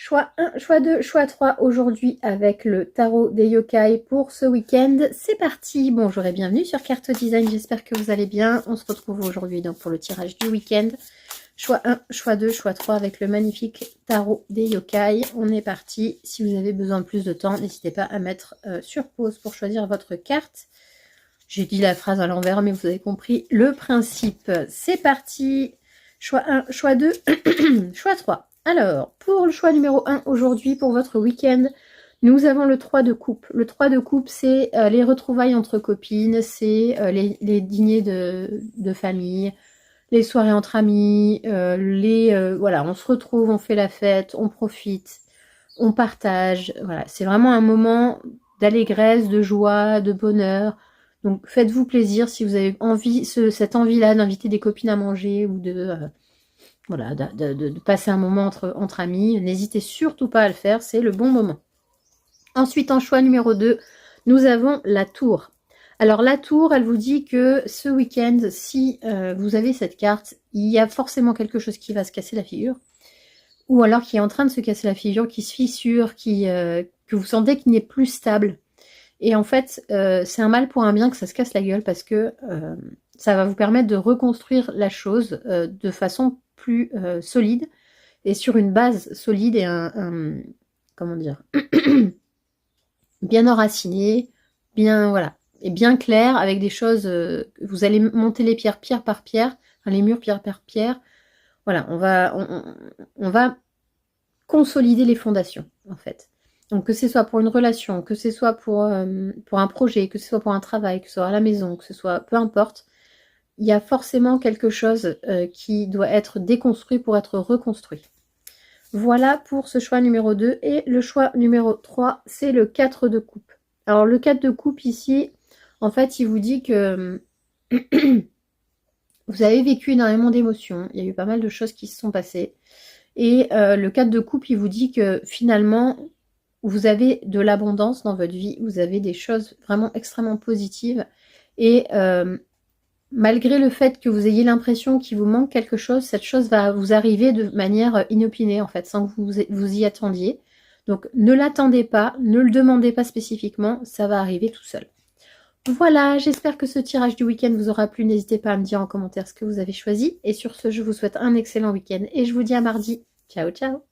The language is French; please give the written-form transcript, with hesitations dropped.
Choix 1, choix 2, choix 3 aujourd'hui avec le tarot des yokai pour ce week-end. C'est parti. Bonjour et bienvenue sur Carte Design. J'espère que vous allez bien. On se retrouve aujourd'hui donc pour le tirage du week-end. Choix 1, choix 2, choix 3 avec le magnifique tarot des yokai. On est parti. Si vous avez besoin de plus de temps, n'hésitez pas à mettre sur pause pour choisir votre carte. J'ai dit la phrase à l'envers, mais vous avez compris le principe. C'est parti. Choix 1, choix 2, choix 3. Alors, pour le choix numéro 1 aujourd'hui, pour votre week-end, nous avons le 3 de coupe. Le 3 de coupe, c'est les retrouvailles entre copines, c'est les dîners de famille, les soirées entre amis, voilà, on se retrouve, on fait la fête, on profite, on partage. Voilà, c'est vraiment un moment d'allégresse, de joie, de bonheur. Donc faites-vous plaisir si vous avez envie, cette envie-là d'inviter des copines à manger ou voilà, de passer un moment entre amis. N'hésitez surtout pas à le faire, c'est le bon moment. Ensuite, en choix numéro 2, nous avons la tour. Alors la tour, elle vous dit que ce week-end, si vous avez cette carte, il y a forcément quelque chose qui va se casser la figure. Ou alors qui est en train de se casser la figure, qui se fissure, que vous sentez qu'il n'est plus stable. Et en fait, c'est un mal pour un bien que ça se casse la gueule parce que ça va vous permettre de reconstruire la chose de façon plus solide et sur une base solide et comment dire, bien enracinée, bien, voilà, et bien clair avec des choses, vous allez monter les pierres pierre par pierre, enfin, les murs pierre par pierre. Voilà, on va consolider les fondations, en fait. Donc que ce soit pour une relation, que ce soit pour un projet, que ce soit pour un travail, que ce soit à la maison, que ce soit, peu importe, il y a forcément quelque chose qui doit être déconstruit pour être reconstruit. Voilà pour ce choix numéro 2. Et le choix numéro 3, c'est le 4 de coupe. Alors le 4 de coupe ici, en fait, il vous dit que vous avez vécu énormément d'émotions. Il y a eu pas mal de choses qui se sont passées. Et le 4 de coupe, il vous dit que finalement, vous avez de l'abondance dans votre vie. Vous avez des choses vraiment extrêmement positives. Et malgré le fait que vous ayez l'impression qu'il vous manque quelque chose, cette chose va vous arriver de manière inopinée, en fait, sans que vous y attendiez. Donc, ne l'attendez pas, ne le demandez pas spécifiquement, ça va arriver tout seul. Voilà, j'espère que ce tirage du week-end vous aura plu. N'hésitez pas à me dire en commentaire ce que vous avez choisi. Et sur ce, je vous souhaite un excellent week-end et je vous dis à mardi. Ciao, ciao!